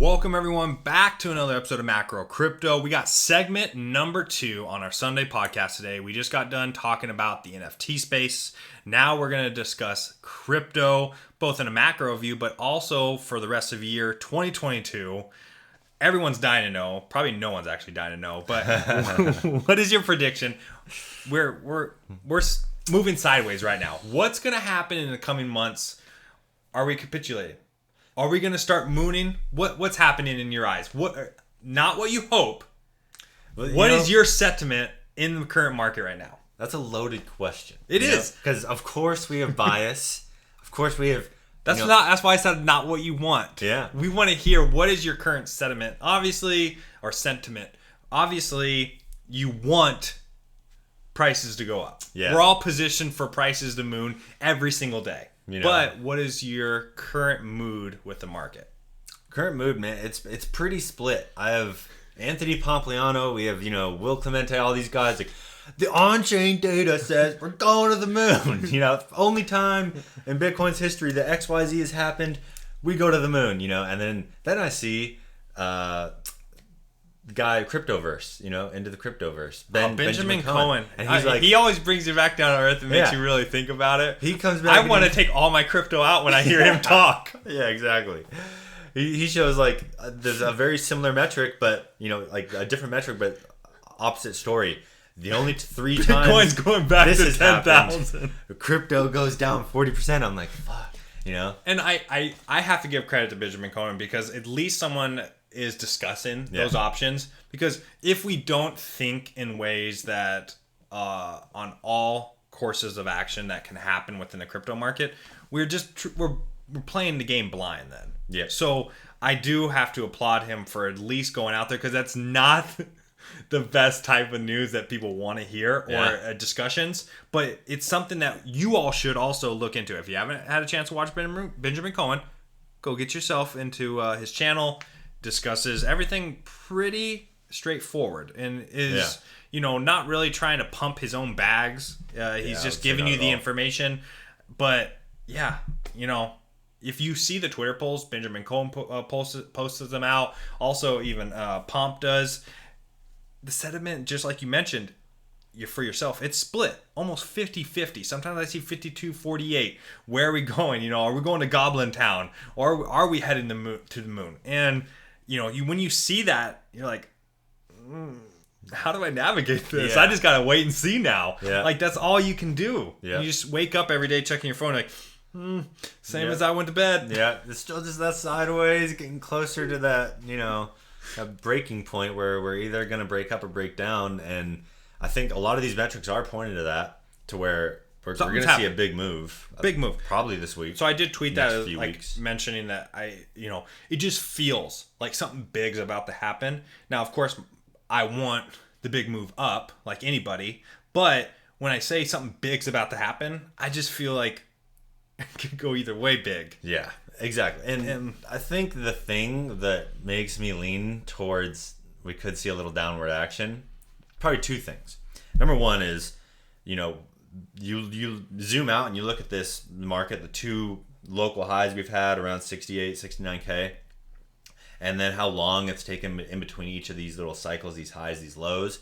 Welcome everyone back to another episode of Macro Crypto. We got segment number 2 on our Sunday podcast today. We just got done talking about the NFT space. Now we're going to discuss crypto, both in a macro view, but also for the rest of the year 2022. Everyone's dying to know. Probably no one's actually dying to know, but what is your prediction? We're moving sideways right now. What's going to happen in the coming months? Are we capitulating? Are we going to start mooning? What's happening in your eyes? Not what you hope. Well, what is your sentiment in the current market right now? That's a loaded question. It is. Because of course we have bias. Of course we have... That's why I said not what you want. Yeah. We want to hear what is your current sentiment. Obviously, or sentiment. Obviously, you want prices to go up. Yeah. We're all positioned for prices to moon every single day. But what is your current mood with the market? Current mood, man, it's pretty split. I have Anthony Pompliano, we have, Will Clemente, all these guys like, the on-chain data says we're going to the moon. Only time in Bitcoin's history that XYZ has happened, we go to the moon, and then I see guy Cryptoverse, into the Cryptoverse. Benjamin Cohen. And he's like, he always brings you back down to earth and makes you really think about it. He comes back. I want to take all my crypto out when I hear him talk. Yeah, exactly. He shows like there's a very similar metric, but like a different metric, but opposite story. The only 3 times Bitcoin's going back to 10,000. Crypto goes down 40%. I'm like, fuck, And I have to give credit to Benjamin Cohen because at least someone is discussing those options, because if we don't think in ways that on all courses of action that can happen within the crypto market, we're playing the game blind then. Yeah. So I do have to applaud him for at least going out there, because that's not the best type of news that people want to hear or discussions, but it's something that you all should also look into. If you haven't had a chance to watch Benjamin Cohen, go get yourself into his channel. Discusses everything pretty straightforward and is not really trying to pump his own bags. He's just giving you the information. But if you see the Twitter polls, Benjamin Cohen posts them out. Also, even Pomp does. The sentiment, just like you mentioned, for yourself, it's split almost 50-50. Sometimes I see 52-48. Where are we going? Are we going to Goblin Town, or are we heading to the moon? And when you see that, you're like, how do I navigate this? Yeah. I just gotta wait and see now. Yeah. Like, that's all you can do. Yeah. You just wake up every day checking your phone, like, same as I went to bed. Yeah, it's still just that sideways, getting closer to that, a breaking point where we're either going to break up or break down. And I think a lot of these metrics are pointing to that, to where we're going to see a big move. Probably this week. So I did tweet that, few weeks. Mentioning that it just feels like something big's about to happen. Now, of course, I want the big move up, like anybody. But when I say something big's about to happen, I just feel like it could go either way big. Yeah, exactly. And I think the thing that makes me lean towards we could see a little downward action, probably 2 things. Number one is, you zoom out and you look at this market, the 2 local highs we've had around 68, 69K, and then how long it's taken in between each of these little cycles, these highs, these lows.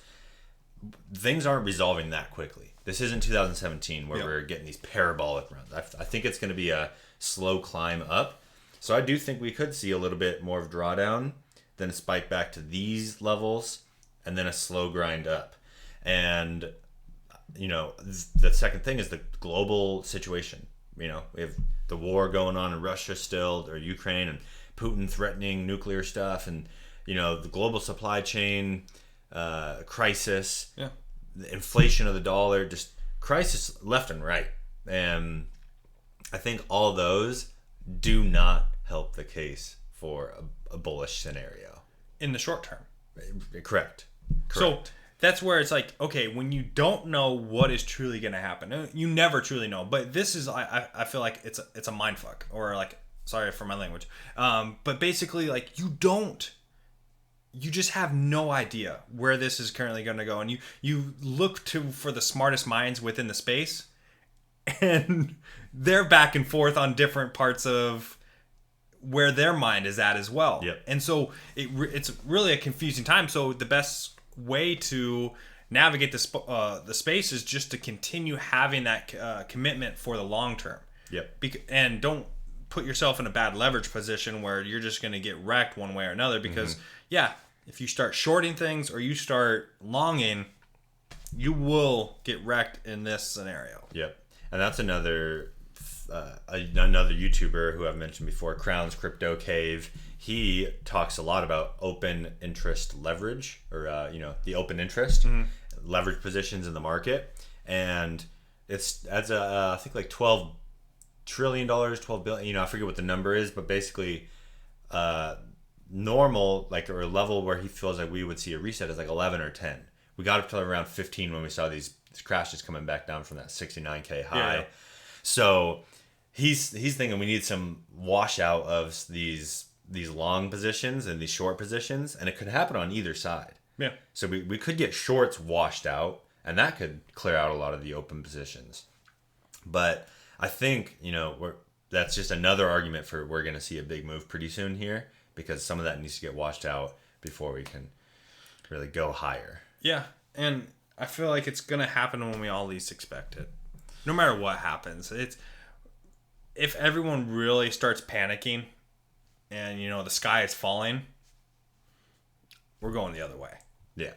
Things aren't resolving that quickly. This isn't 2017 where we're getting these parabolic runs. I think it's going to be a slow climb up. So I do think we could see a little bit more of drawdown, then a spike back to these levels, and then a slow grind up. And the second thing is the global situation. We have the war going on in Russia still, or Ukraine, and Putin threatening nuclear stuff, and the global supply chain crisis, the inflation of the dollar, just crisis left and right. And I think all of those do not help the case for a bullish scenario In the short term. Correct. So that's where it's like, okay, when you don't know what is truly going to happen, you never truly know. But this is, I feel like it's a mind fuck, or like, sorry for my language. But basically, like, you just have no idea where this is currently going to go. And you look for the smartest minds within the space, and they're back and forth on different parts of where their mind is at as well. Yep. And so it's really a confusing time. So the best way to navigate the space is just to continue having that commitment for the long term. Yep. And don't put yourself in a bad leverage position where you're just going to get wrecked one way or another, because if you start shorting things or you start longing, you will get wrecked in this scenario. Yep. And that's another YouTuber who I've mentioned before, Crown's Crypto Cave. He talks a lot about open interest leverage, or the open interest leverage positions in the market, and it's adds I think like $12 trillion, 12 billion. I forget what the number is, but basically, normal or a level where he feels like we would see a reset is like 11 or 10. We got up to around 15 when we saw these crashes coming back down from that 69K high. Yeah. So he's thinking we need some washout of these long positions and these short positions, and it could happen on either side. Yeah. So we could get shorts washed out, and that could clear out a lot of the open positions. But I think, that's just another argument for we're going to see a big move pretty soon here, because some of that needs to get washed out before we can really go higher. Yeah, and I feel like it's going to happen when we all least expect it. No matter what happens. If everyone really starts panicking and, the sky is falling, we're going the other way. Yeah.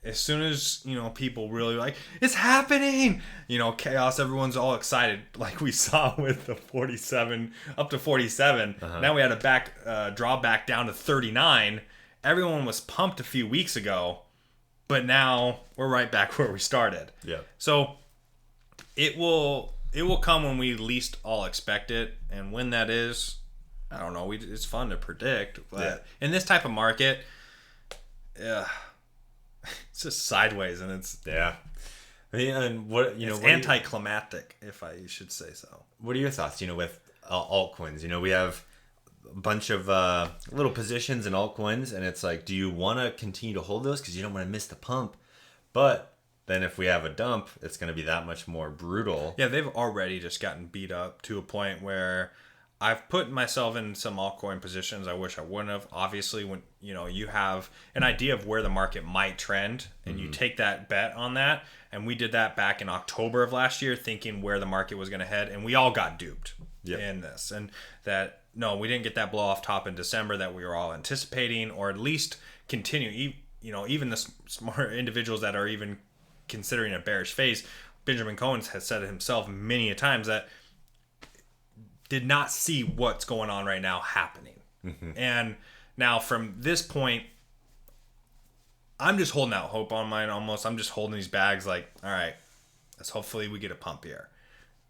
As soon as, people really like, it's happening, chaos, everyone's all excited, like we saw with the 47, up to 47. Now we had a draw back down to 39. Everyone was pumped a few weeks ago, but now we're right back where we started. Yeah. So it will come when we least all expect it, and when that is, I don't know. It's fun to predict, but in this type of market, it's just sideways, and it's I mean, and what it's anticlimactic, if I should say so. What are your thoughts? With altcoins, we have a bunch of little positions in altcoins, and it's like, do you want to continue to hold those because you don't want to miss the pump? But then if we have a dump, it's going to be that much more brutal. Yeah, they've already just gotten beat up to a point where I've put myself in some altcoin positions I wish I wouldn't have. Obviously, when you have an idea of where the market might trend, and you take that bet on that, and we did that back in October of last year, thinking where the market was going to head, and we all got duped in this. And that, no, we didn't get that blow off top in December that we were all anticipating, or at least continue. Even the smart individuals that are even considering a bearish phase, Benjamin Cohen has said it himself many a times that did not see what's going on right now happening. And now from this point, I'm just holding out hope on mine almost. I'm just holding these bags like, all right, let's hopefully we get a pump here.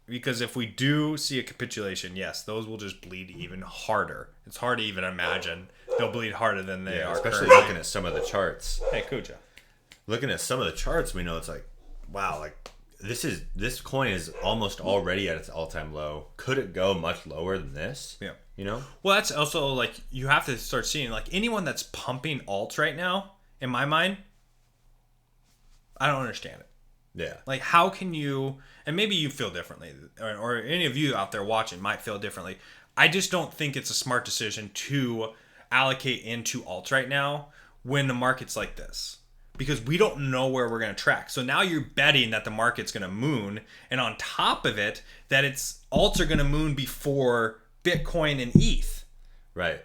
Because if we do see a capitulation, yes, those will just bleed even harder. It's hard to even imagine they'll bleed harder than they are especially currently. Looking at some of the charts. Hey, Kuja. Looking at some of the charts, we know it's like, wow, this coin is almost already at its all-time low. Could it go much lower than this? Yeah. Well, that's also like, you have to start seeing like anyone that's pumping alts right now, in my mind, I don't understand it. Yeah. Like, how can you, and maybe you feel differently, or any of you out there watching might feel differently. I just don't think it's a smart decision to allocate into alts right now when the market's like this. Because we don't know where we're going to track. So now you're betting that the market's going to moon. And on top of it, that alts are going to moon before Bitcoin and ETH. Right.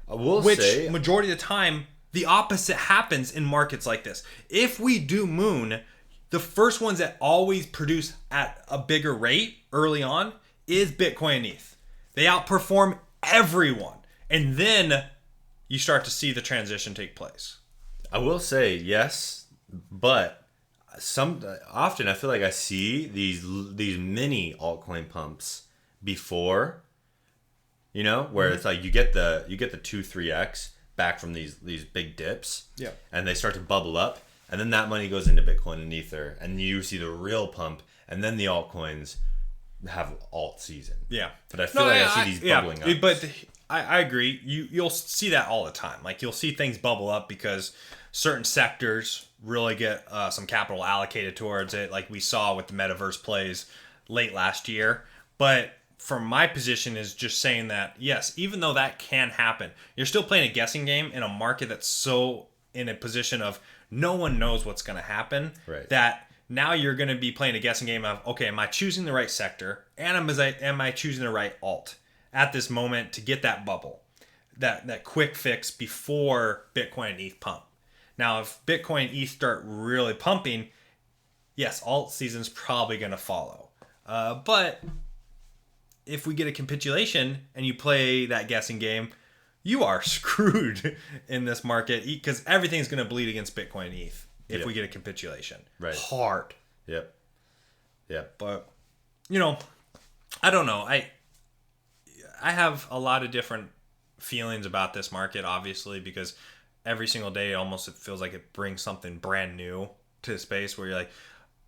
Which majority of the time, the opposite happens in markets like this. If we do moon, the first ones that always produce at a bigger rate early on is Bitcoin and ETH. They outperform everyone. And then you start to see the transition take place. I will say yes, but often I feel like I see these mini altcoin pumps before, where it's like you get the 2-3x back from these big dips, and they start to bubble up, and then that money goes into Bitcoin and Ether, and you see the real pump, and then the altcoins have alt season. Yeah, but I feel I see these bubbling up. But I agree. You'll see that all the time. Like, you'll see things bubble up because certain sectors really get some capital allocated towards it, like we saw with the Metaverse plays late last year. But from my position is just saying that, yes, even though that can happen, you're still playing a guessing game in a market that's so in a position of no one knows what's going to happen. Right. That now you're going to be playing a guessing game of, okay, am I choosing the right sector? And am I choosing the right alt at this moment to get that bubble, that quick fix before Bitcoin and ETH pump? Now, if Bitcoin and ETH start really pumping, yes, alt season's probably going to follow. But if we get a capitulation and you play that guessing game, you are screwed in this market because everything's going to bleed against Bitcoin and ETH if we get a capitulation. Right. Hard. Yep. But, I don't know. I have a lot of different feelings about this market, obviously, because every single day almost it feels like it brings something brand new to the space where you're like,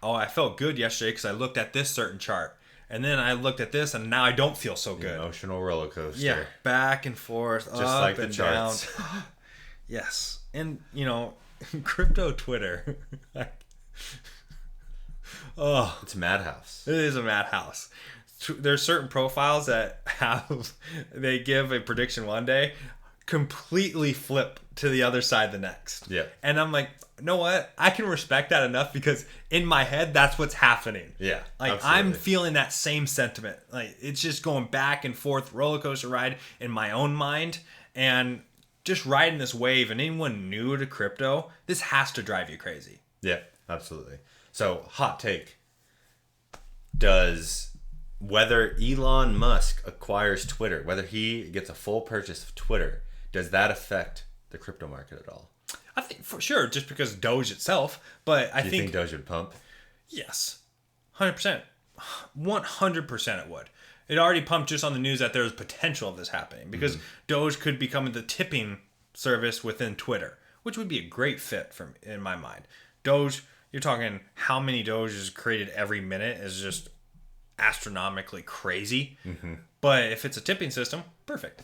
oh, I felt good yesterday because I looked at this certain chart. And then I looked at this, and now I don't feel so good. Emotional roller coaster. Yeah, back and forth, just up like the and charts. down. Yes, and crypto Twitter. Oh, It's a madhouse. it is a madhouse. There's certain profiles that they give a prediction one day, completely flip to the other side the next. Yeah. And I'm like, you know what? I can respect that enough because in my head, that's what's happening. Yeah. Like, absolutely. I'm feeling that same sentiment. Like, it's just going back and forth, roller coaster ride in my own mind, and just riding this wave. And anyone new to crypto, this has to drive you crazy. Yeah, absolutely. So, hot take. Does whether Elon Musk acquires Twitter, whether he gets a full purchase of Twitter, does that affect the crypto market at all? I think for sure, just because Doge itself, but I Do you think Doge would pump? yes, 100%, 100% it would. It already pumped just on the news that there's potential of this happening because Doge could become the tipping service within Twitter, which would be a great fit in my mind. Doge, you're talking how many Doge is created every minute is just astronomically crazy. But if it's a tipping system, perfect.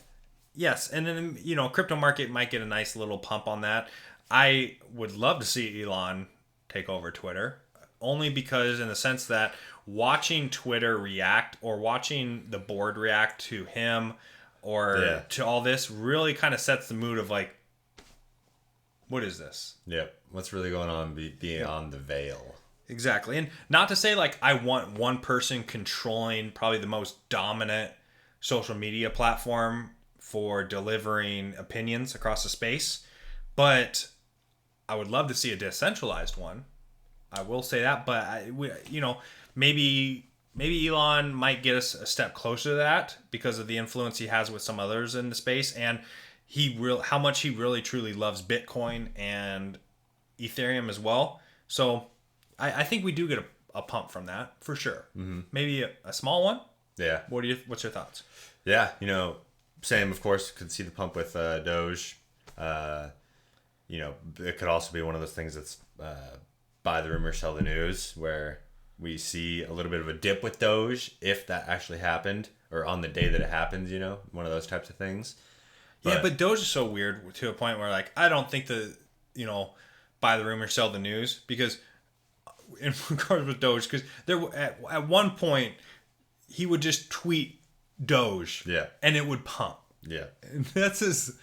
Yes, and then crypto market might get a nice little pump on that. I would love to see Elon take over Twitter, only because in the sense that watching Twitter react or watching the board react to him or to all this really kind of sets the mood of like, what is this? Yep. What's really going on beyond the veil? Exactly. And not to say like I want one person controlling probably the most dominant social media platform for delivering opinions across the space, but I would love to see a decentralized one. I will say that, but maybe Elon might get us a step closer to that because of the influence he has with some others in the space, and how much he really truly loves Bitcoin and Ethereum as well. So I think we do get a pump from that for sure. Maybe a small one. Yeah. What's your thoughts? Yeah. Same, of course, could see the pump with Doge. It could also be one of those things that's buy the rumor, sell the news, where we see a little bit of a dip with Doge if that actually happened, or on the day that it happens, one of those types of things. But Doge is so weird to a point where like I don't think buy the rumor, sell the news, because in regards with Doge, because there at one point he would just tweet Doge, and it would pump. Yeah, and that's his.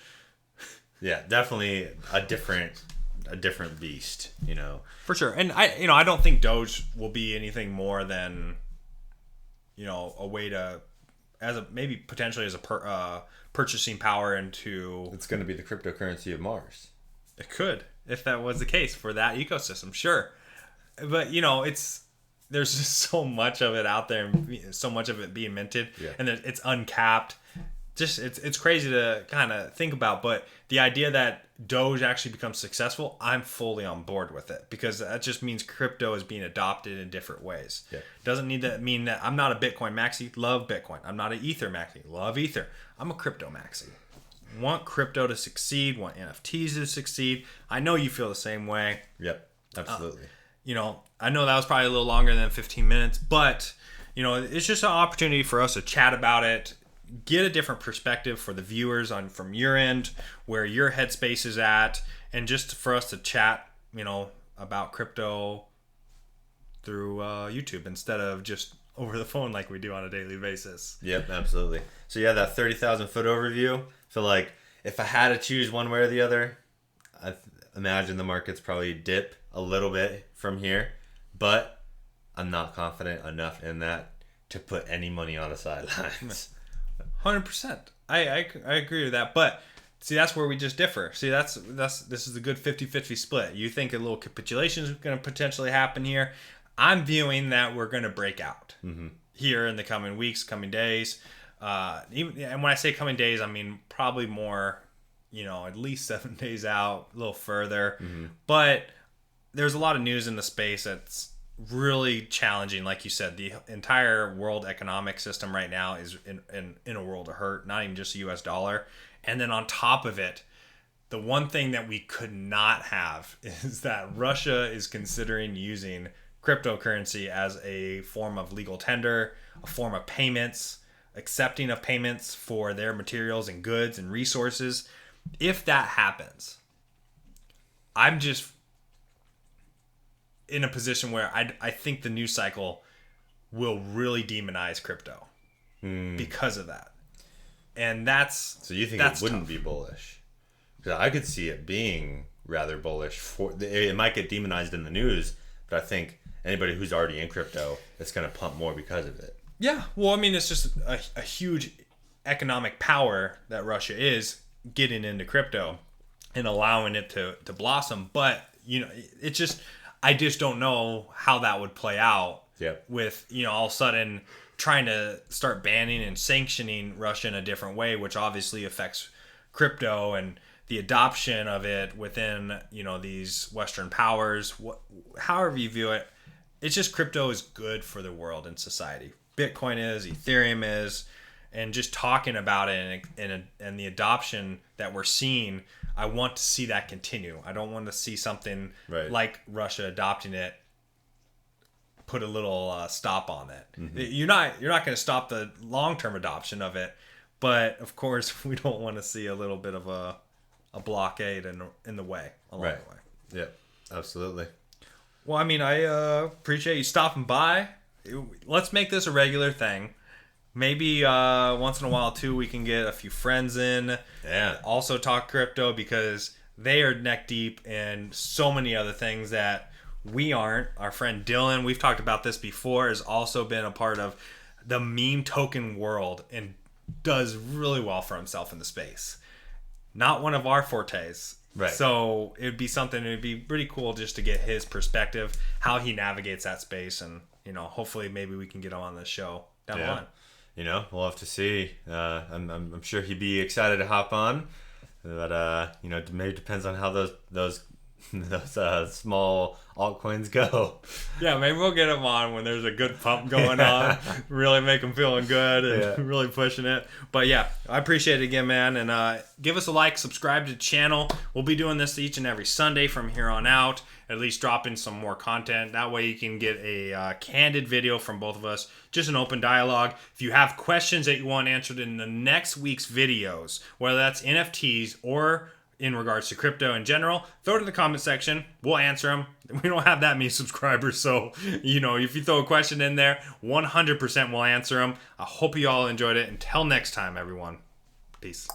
Yeah, definitely a different beast, For sure, and I don't think Doge will be anything more than, a way to, maybe potentially as a purchasing power into. It's going to be the cryptocurrency of Mars. It could, if that was the case for that ecosystem, sure, but there's just so much of it out there, and so much of it being minted, and it's uncapped. Just it's crazy to kind of think about, but the idea that Doge actually becomes successful, I'm fully on board with it, because that just means crypto is being adopted in different ways. Doesn't need to mean that I'm not a Bitcoin maxi, love Bitcoin. I'm not an Ether maxi, love Ether. I'm a crypto maxi. Want crypto to succeed, want NFTs to succeed. I know you feel the same way. Yep, absolutely. I know that was probably a little longer than 15 minutes, but it's just an opportunity for us to chat about it, get a different perspective for the viewers from your end, where your headspace is at, and just for us to chat, about crypto through YouTube instead of just over the phone like we do on a daily basis. Yep, absolutely. So yeah, that 30,000 foot overview. I feel like if I had to choose one way or the other, I imagine the markets probably dip a little bit from here, but I'm not confident enough in that to put any money on the sidelines. 100%. I agree with that, but see, that's where we just differ. See, this is a good 50-50 split. You think a little capitulation is going to potentially happen here. I'm viewing that we're going to break out here in the coming weeks, coming days. And when I say coming days, I mean probably more, at least 7 days out, a little further. But there's a lot of news in the space that's really challenging. Like you said, the entire world economic system right now is in a world of hurt, not even just the US dollar. And then on top of it, the one thing that we could not have is that Russia is considering using cryptocurrency as a form of legal tender, a form of payments, accepting of payments for their materials and goods and resources. If that happens, I'm just in a position where I think the news cycle will really demonize crypto because of that. And so you think it wouldn't be bullish? Because I could see it being rather bullish. It might get demonized in the news, but I think anybody who's already in crypto, it's going to pump more because of it. Yeah. Well, I mean, it's just a huge economic power that Russia is getting into crypto and allowing it to blossom. But, I just don't know how that would play out with, all of a sudden trying to start banning and sanctioning Russia in a different way, which obviously affects crypto and the adoption of it within, these Western powers. However you view it, it's just crypto is good for the world and society. Bitcoin is, Ethereum is, and just talking about it and the adoption that we're seeing, I want to see that continue. I don't want to see something like Russia adopting it put a little stop on it. You're not going to stop the long-term adoption of it, but of course we don't want to see a little bit of a blockade in the way along the way. Yeah, absolutely. Well, I mean, I appreciate you stopping by. Let's make this a regular thing. Maybe once in a while too, we can get a few friends in. Yeah. Also talk crypto, because they are neck deep in so many other things that we aren't. Our friend Dylan, we've talked about this before, has also been a part of the meme token world and does really well for himself in the space. Not one of our fortes. Right. So it'd be pretty cool just to get his perspective, how he navigates that space, and hopefully maybe we can get him on the show down the line. We'll have to see. I'm sure he'd be excited to hop on, but maybe depends on how those small altcoins go. Yeah, maybe we'll get him on when there's a good pump going on, really make him feeling good and really pushing it. But yeah, I appreciate it again, man. And give us a like, subscribe to the channel. We'll be doing this each and every Sunday from here on out, at least dropping some more content. That way you can get a candid video from both of us, just an open dialogue. If you have questions that you want answered in the next week's videos, whether that's NFTs or in regards to crypto in general, throw it in the comment section. We'll answer them. We don't have that many subscribers, so if you throw a question in there, 100% we'll answer them. I hope you all enjoyed it. Until next time, everyone. Peace.